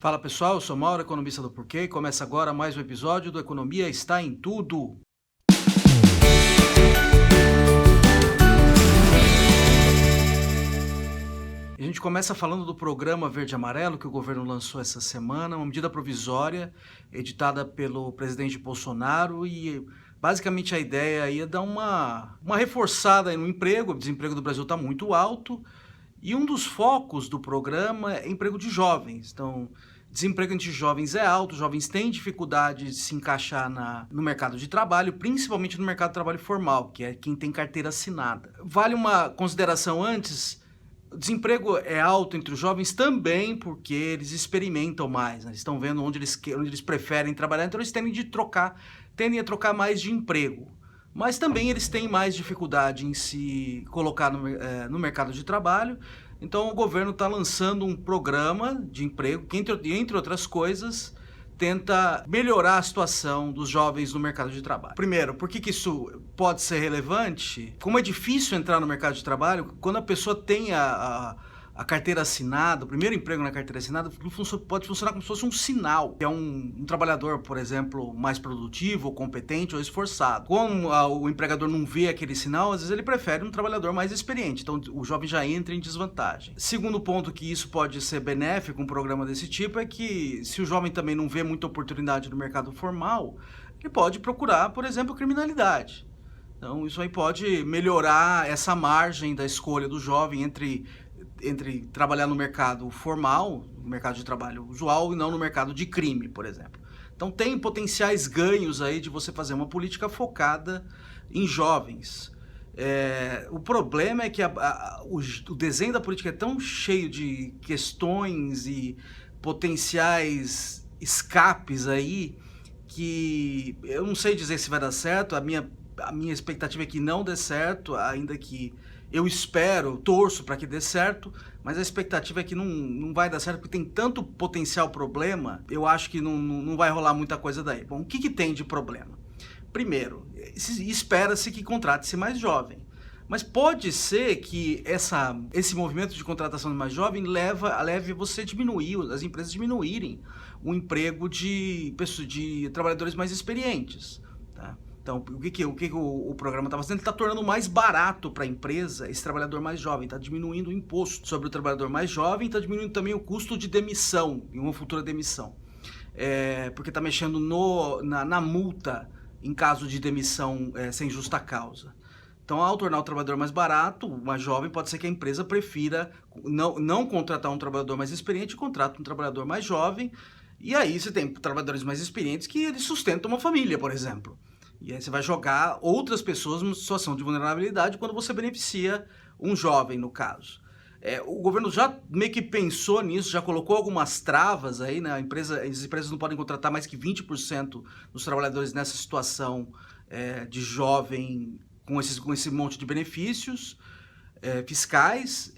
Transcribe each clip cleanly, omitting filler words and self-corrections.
Fala pessoal, eu sou Mauro, economista do Porquê, e começa agora mais um episódio do Economia Está em Tudo. A gente começa falando do programa Verde Amarelo que o governo lançou essa semana, uma medida provisória editada pelo presidente Bolsonaro e basicamente a ideia aí é dar uma reforçada aí no emprego. O desemprego do Brasil está muito alto e um dos focos do programa é emprego de jovens. Então, desemprego entre jovens é alto, jovens têm dificuldade de se encaixar no mercado de trabalho, principalmente no mercado de trabalho formal, que é quem tem carteira assinada. Vale uma consideração antes: o desemprego é alto entre os jovens também porque eles experimentam mais, né? Eles estão vendo onde eles preferem trabalhar, então eles tendem a trocar mais de emprego. Mas também eles têm mais dificuldade em se colocar no mercado de trabalho. Então o governo está lançando um programa de emprego que, entre outras coisas, tenta melhorar a situação dos jovens no mercado de trabalho. Primeiro, por que isso pode ser relevante? Como é difícil entrar no mercado de trabalho, quando a pessoa tem a carteira assinada, o primeiro emprego na carteira assinada, pode funcionar como se fosse um sinal, que é um trabalhador, por exemplo, mais produtivo, ou competente, ou esforçado. Como o empregador não vê aquele sinal, às vezes ele prefere um trabalhador mais experiente, então o jovem já entra em desvantagem. Segundo ponto que isso pode ser benéfico, um programa desse tipo, é que se o jovem também não vê muita oportunidade no mercado formal, ele pode procurar, por exemplo, criminalidade. Então isso aí pode melhorar essa margem da escolha do jovem entre trabalhar no mercado formal, no mercado de trabalho usual, e não no mercado de crime, por exemplo. Então tem potenciais ganhos aí de você fazer uma política focada em jovens. O problema é que o desenho da política é tão cheio de questões e potenciais escapes aí que eu não sei dizer se vai dar certo. A minha expectativa é que não dê certo, ainda que eu torço para que dê certo, mas a expectativa é que não vai dar certo, porque tem tanto potencial problema, eu acho que não vai rolar muita coisa daí. Bom, o que tem de problema? Primeiro, espera-se que contrate-se mais jovem, mas pode ser que esse movimento de contratação de mais jovem leve você a diminuir, as empresas diminuírem o emprego de trabalhadores mais experientes, tá? Então, o que o programa está fazendo? Ele está tornando mais barato para a empresa esse trabalhador mais jovem, está diminuindo o imposto sobre o trabalhador mais jovem, está diminuindo também o custo de demissão, em uma futura demissão, porque está mexendo na multa em caso de demissão sem justa causa. Então, ao tornar o trabalhador mais barato, mais jovem, pode ser que a empresa prefira não contratar um trabalhador mais experiente, contrata um trabalhador mais jovem, e aí você tem trabalhadores mais experientes que eles sustentam uma família, por exemplo. E aí você vai jogar outras pessoas numa situação de vulnerabilidade quando você beneficia um jovem, no caso. O governo já meio que pensou nisso, já colocou algumas travas aí, né? As empresas não podem contratar mais que 20% dos trabalhadores nessa situação de jovem com esse monte de benefícios fiscais.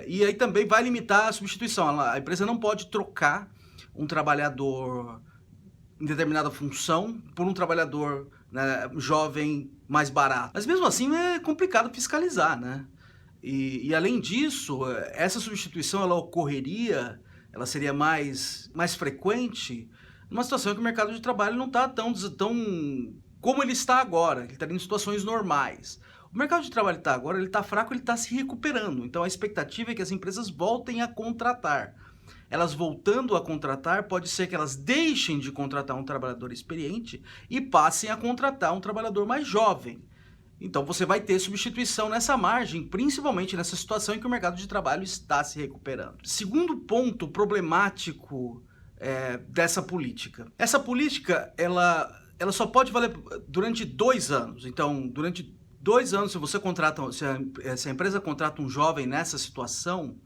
E aí também vai limitar a substituição. A empresa não pode trocar um trabalhador em determinada função por um trabalhador, né, jovem mais barato. Mas mesmo assim é complicado fiscalizar, né? E além disso, essa substituição ela seria mais frequente numa situação em que o mercado de trabalho não está tão como ele está agora, ele estaria em situações normais. O mercado de trabalho ele está fraco, ele está se recuperando. Então a expectativa é que as empresas voltem a contratar. Elas voltando a contratar, pode ser que elas deixem de contratar um trabalhador experiente e passem a contratar um trabalhador mais jovem. Então você vai ter substituição nessa margem, principalmente nessa situação em que o mercado de trabalho está se recuperando. Segundo ponto problemático dessa política. Essa política, ela só pode valer durante 2 anos. Então, durante 2 anos, se a empresa contrata um jovem nessa situação,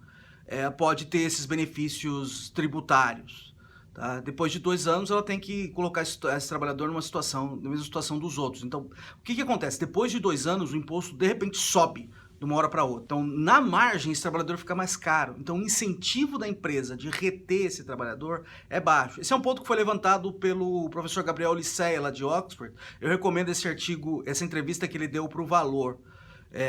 pode ter esses benefícios tributários. Tá? Depois de 2 anos, ela tem que colocar esse trabalhador na mesma situação dos outros. Então, o que acontece? Depois de 2 anos, o imposto, de repente, sobe de uma hora para outra. Então, na margem, esse trabalhador fica mais caro. Então, o incentivo da empresa de reter esse trabalhador é baixo. Esse é um ponto que foi levantado pelo professor Gabriel Lisseia, lá de Oxford. Eu recomendo esse artigo, essa entrevista que ele deu para o Valor.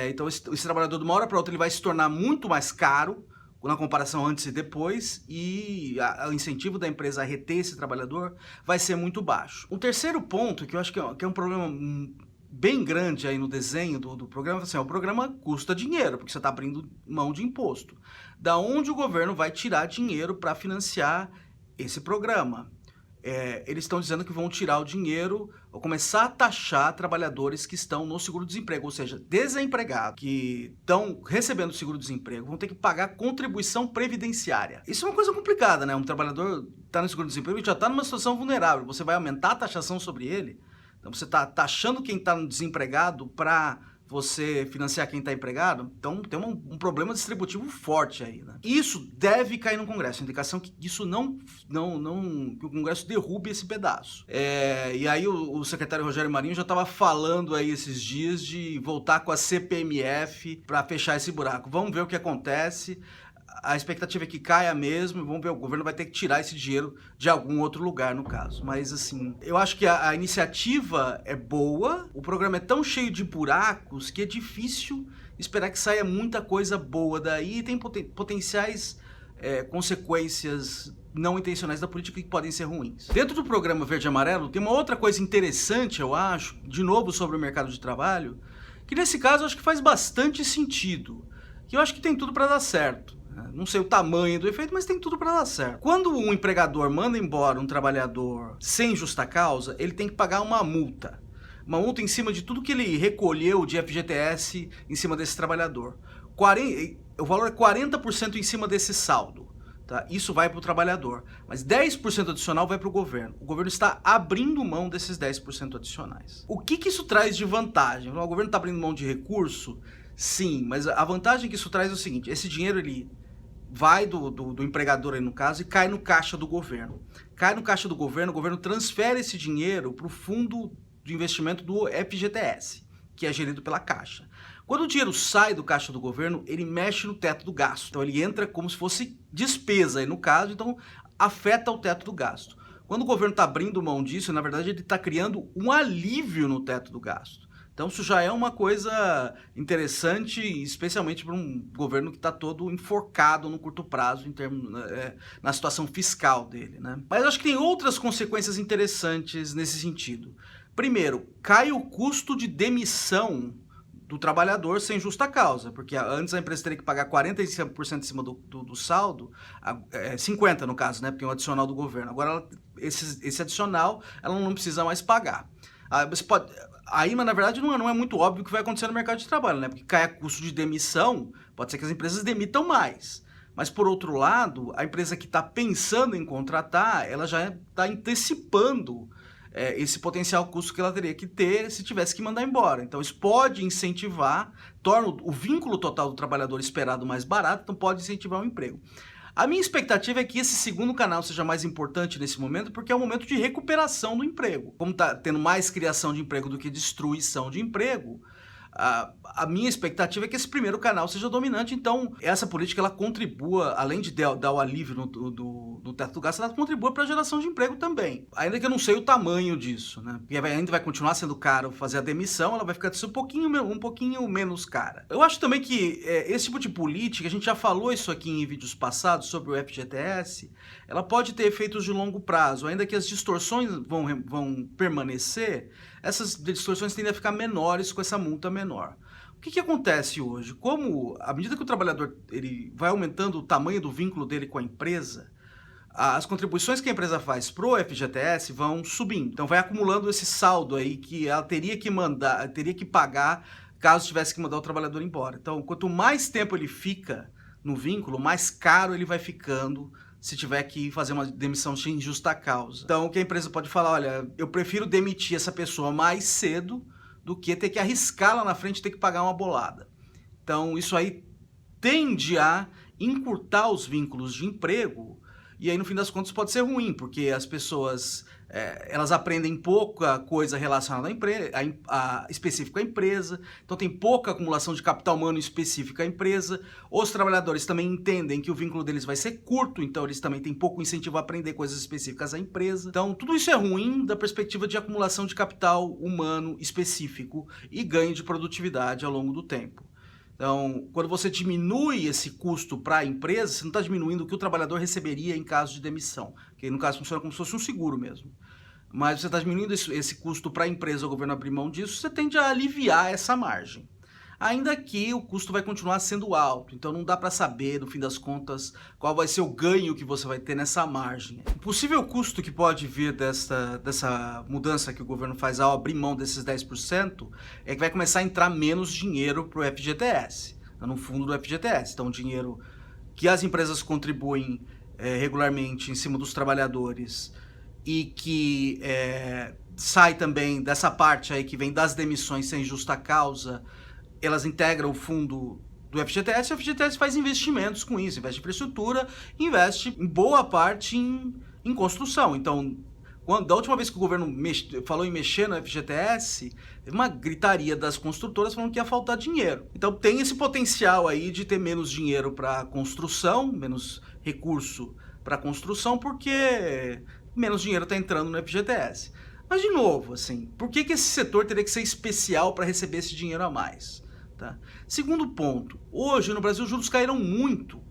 Então, esse trabalhador, de uma hora para outra, ele vai se tornar muito mais caro na comparação antes e depois, e o incentivo da empresa a reter esse trabalhador vai ser muito baixo. O terceiro ponto, que eu acho que é um problema bem grande aí no desenho do programa, assim, o programa custa dinheiro, porque você está abrindo mão de imposto. Da onde o governo vai tirar dinheiro para financiar esse programa? Eles estão dizendo que vão tirar o dinheiro, ou começar a taxar trabalhadores que estão no seguro-desemprego, ou seja, desempregados, que estão recebendo seguro-desemprego, vão ter que pagar contribuição previdenciária. Isso é uma coisa complicada, né? Um trabalhador está no seguro-desemprego e já está numa situação vulnerável, você vai aumentar a taxação sobre ele? Então você está taxando quem está desempregado para você financiar quem está empregado? Então tem um problema distributivo forte aí, né? Isso deve cair no Congresso, a indicação que isso que o Congresso derrube esse pedaço. E aí o secretário Rogério Marinho já estava falando aí esses dias de voltar com a CPMF para fechar esse buraco. Vamos ver o que acontece. A expectativa é que caia mesmo, vamos ver, o governo vai ter que tirar esse dinheiro de algum outro lugar, no caso. Mas, assim, eu acho que a iniciativa é boa, o programa é tão cheio de buracos que é difícil esperar que saia muita coisa boa daí, e tem potenciais consequências não intencionais da política que podem ser ruins. Dentro do programa Verde e Amarelo, tem uma outra coisa interessante, eu acho, de novo sobre o mercado de trabalho, que nesse caso eu acho que faz bastante sentido, que eu acho que tem tudo para dar certo. Não sei o tamanho do efeito, mas tem tudo para dar certo. Quando um empregador manda embora um trabalhador sem justa causa, ele tem que pagar uma multa. Uma multa em cima de tudo que ele recolheu de FGTS em cima desse trabalhador. O valor é 40% em cima desse saldo. Tá? Isso vai para o trabalhador. Mas 10% adicional vai para o governo. O governo está abrindo mão desses 10% adicionais. O que isso traz de vantagem? O governo está abrindo mão de recurso? Sim, mas a vantagem que isso traz é o seguinte: esse dinheiro ele vai do empregador aí no caso e cai no caixa do governo. Cai no caixa do governo, o governo transfere esse dinheiro para o fundo de investimento do FGTS, que é gerido pela Caixa. Quando o dinheiro sai do caixa do governo, ele mexe no teto do gasto. Então ele entra como se fosse despesa aí no caso, então afeta o teto do gasto. Quando o governo está abrindo mão disso, na verdade ele está criando um alívio no teto do gasto. Então isso já é uma coisa interessante, especialmente para um governo que está todo enforcado no curto prazo em termos, na situação fiscal dele, né? Mas eu acho que tem outras consequências interessantes nesse sentido. Primeiro, cai o custo de demissão do trabalhador sem justa causa, porque antes a empresa teria que pagar 45% em cima do saldo, 50% no caso, né, porque é um adicional do governo. Agora esse adicional ela não precisa mais pagar. Você pode... Aí, mas na verdade não é muito óbvio o que vai acontecer no mercado de trabalho, né? Porque cai custo de demissão, pode ser que as empresas demitam mais. Mas, por outro lado, a empresa que está pensando em contratar, ela já está antecipando esse potencial custo que ela teria que ter se tivesse que mandar embora. Então, isso pode incentivar, torna o vínculo total do trabalhador esperado mais barato, então pode incentivar o emprego. A minha expectativa é que esse segundo canal seja mais importante nesse momento, porque é um momento de recuperação do emprego. Como está tendo mais criação de emprego do que destruição de emprego, a minha expectativa é que esse primeiro canal seja dominante. Então, essa política ela contribua, além de dar o alívio no teto do gasto, ela contribua para a geração de emprego também. Ainda que eu não sei o tamanho disso, né? Porque ainda vai continuar sendo caro fazer a demissão, ela vai ficar um pouquinho menos cara. Eu acho também que esse tipo de política, a gente já falou isso aqui em vídeos passados sobre o FGTS, ela pode ter efeitos de longo prazo, ainda que as distorções vão permanecer. Essas distorções tendem a ficar menores com essa multa menor. O que acontece hoje? Como, à medida que o trabalhador ele vai aumentando o tamanho do vínculo dele com a empresa, as contribuições que a empresa faz para o FGTS vão subindo. Então vai acumulando esse saldo aí que ela teria que pagar caso tivesse que mandar o trabalhador embora. Então, quanto mais tempo ele fica no vínculo, mais caro ele vai ficando se tiver que fazer uma demissão sem justa causa. Então, o que a empresa pode falar, olha, eu prefiro demitir essa pessoa mais cedo do que ter que arriscar lá na frente e ter que pagar uma bolada. Então, isso aí tende a encurtar os vínculos de emprego, e aí, no fim das contas, pode ser ruim, porque as pessoas elas aprendem pouca coisa relacionada específica à empresa, então tem pouca acumulação de capital humano específica à empresa. Os trabalhadores também entendem que o vínculo deles vai ser curto, então eles também têm pouco incentivo a aprender coisas específicas à empresa. Então tudo isso é ruim da perspectiva de acumulação de capital humano específico e ganho de produtividade ao longo do tempo. Então, quando você diminui esse custo para a empresa, você não está diminuindo o que o trabalhador receberia em caso de demissão, que no caso funciona como se fosse um seguro mesmo. Mas você está diminuindo esse custo para a empresa, o governo abrir mão disso, você tende a aliviar essa margem. Ainda que o custo vai continuar sendo alto, então não dá para saber, no fim das contas, qual vai ser o ganho que você vai ter nessa margem. O possível custo que pode vir dessa mudança que o governo faz ao abrir mão desses 10% é que vai começar a entrar menos dinheiro para o FGTS, no fundo do FGTS. Então, o dinheiro que as empresas contribuem regularmente em cima dos trabalhadores e que sai também dessa parte aí que vem das demissões sem justa causa, elas integram o fundo do FGTS, e o FGTS faz investimentos com isso, investe em infraestrutura, investe em boa parte em construção. Então, da última vez que o governo falou em mexer no FGTS, teve uma gritaria das construtoras falando que ia faltar dinheiro. Então tem esse potencial aí de ter menos dinheiro para construção, menos recurso para construção, porque menos dinheiro está entrando no FGTS. Mas, de novo, assim, por que esse setor teria que ser especial para receber esse dinheiro a mais? Tá? Segundo ponto, hoje no Brasil os juros caíram muito,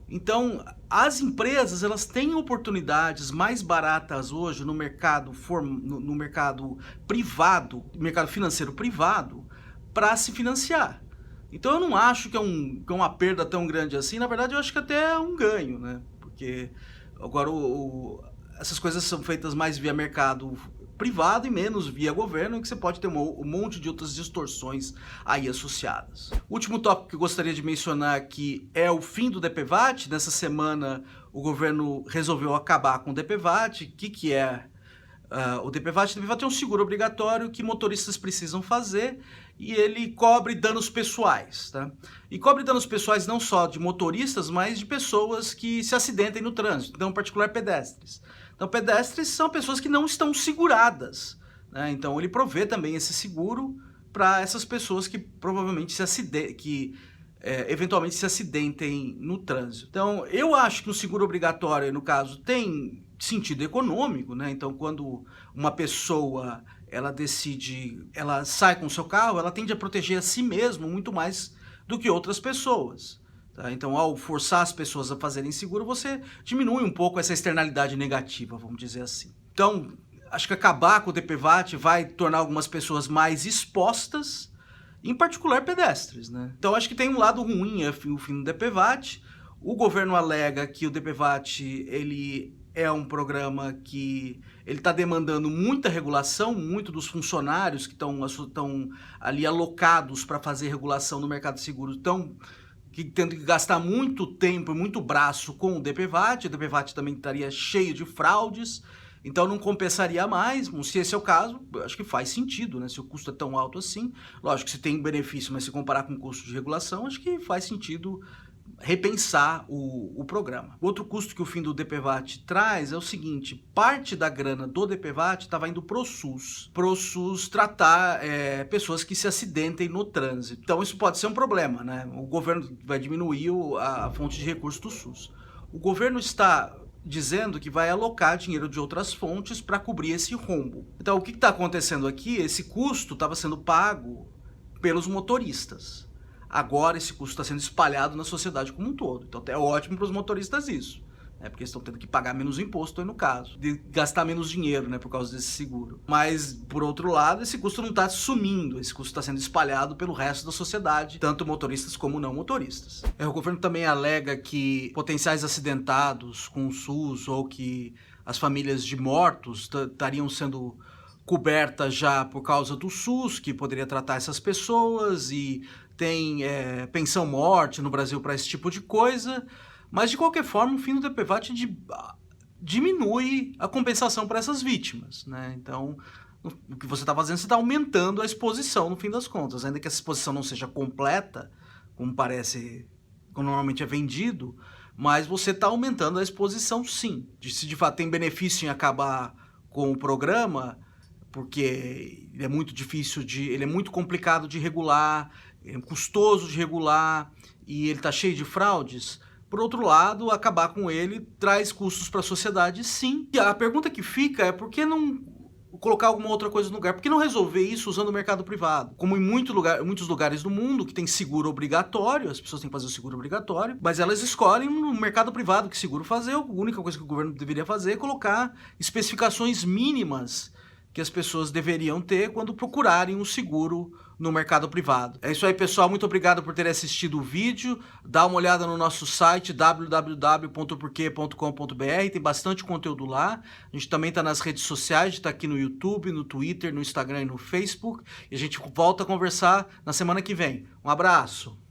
então as empresas elas têm oportunidades mais baratas hoje no mercado privado, mercado financeiro privado, para se financiar. Então eu não acho que é uma perda tão grande assim, na verdade eu acho que até é um ganho, né? Porque agora essas coisas são feitas mais via mercado privado e menos via governo, em que você pode ter um monte de outras distorções aí associadas. O último tópico que eu gostaria de mencionar aqui é o fim do DPVAT. Nessa semana o governo resolveu acabar com o DPVAT. O que é o DPVAT? O DPVAT é um seguro obrigatório que motoristas precisam fazer e ele cobre danos pessoais, tá? E cobre danos pessoais não só de motoristas, mas de pessoas que se acidentem no trânsito, então em particular pedestres. Então, pedestres são pessoas que não estão seguradas, né? Então, ele provê também esse seguro para essas pessoas que provavelmente eventualmente se acidentem no trânsito. Então, eu acho que o seguro obrigatório, no caso, tem sentido econômico, né? Então, quando uma pessoa ela sai com o seu carro, ela tende a proteger a si mesma muito mais do que outras pessoas. Tá? Então, ao forçar as pessoas a fazerem seguro, você diminui um pouco essa externalidade negativa, vamos dizer assim. Então, acho que acabar com o DPVAT vai tornar algumas pessoas mais expostas, em particular pedestres, né? Então, acho que tem um lado ruim o fim do DPVAT. O governo alega que o DPVAT ele é um programa que ele está demandando muita regulação, muito dos funcionários que estão ali alocados para fazer regulação no mercado de seguros tendo que gastar muito tempo e muito braço com o DPVAT. O DPVAT também estaria cheio de fraudes, então não compensaria mais. Se esse é o caso, acho que faz sentido, né? Se o custo é tão alto assim, lógico que se tem benefício, mas se comparar com o custo de regulação, acho que faz sentido repensar o programa. Outro custo que o fim do DPVAT traz é o seguinte: parte da grana do DPVAT estava indo pro SUS tratar pessoas que se acidentem no trânsito. Então isso pode ser um problema, né? O governo vai diminuir a fonte de recursos do SUS. O governo está dizendo que vai alocar dinheiro de outras fontes para cobrir esse rombo. Então o que está acontecendo aqui? Esse custo estava sendo pago pelos motoristas. Agora esse custo está sendo espalhado na sociedade como um todo. Então é ótimo para os motoristas isso, né? Porque eles estão tendo que pagar menos imposto aí no caso, de gastar menos dinheiro, né, por causa desse seguro. Mas, por outro lado, esse custo não está sumindo, esse custo está sendo espalhado pelo resto da sociedade, tanto motoristas como não motoristas. O governo também alega que potenciais acidentados com o SUS ou que as famílias de mortos estariam sendo cobertas já por causa do SUS, que poderia tratar essas pessoas, e tem pensão morte no Brasil para esse tipo de coisa, mas de qualquer forma o fim do DPVAT diminui a compensação para essas vítimas, né? Então o que você está fazendo, você está aumentando a exposição no fim das contas, ainda que essa exposição não seja completa, como normalmente é vendido, mas você está aumentando a exposição sim. Se de fato tem benefício em acabar com o programa, porque ele é muito difícil ele é muito complicado de regular, é custoso de regular e ele está cheio de fraudes. Por outro lado, acabar com ele traz custos para a sociedade, sim. E a pergunta que fica é por que não colocar alguma outra coisa no lugar. Por que não resolver isso usando o mercado privado? Como em muitos lugares do mundo que tem seguro obrigatório, as pessoas têm que fazer o seguro obrigatório, mas elas escolhem no mercado privado que seguro fazer. A única coisa que o governo deveria fazer é colocar especificações mínimas que as pessoas deveriam ter quando procurarem um seguro no mercado privado. É isso aí, pessoal. Muito obrigado por terem assistido o vídeo. Dá uma olhada no nosso site www.porque.com.br. Tem bastante conteúdo lá. A gente também está nas redes sociais, está aqui no YouTube, no Twitter, no Instagram e no Facebook. E a gente volta a conversar na semana que vem. Um abraço.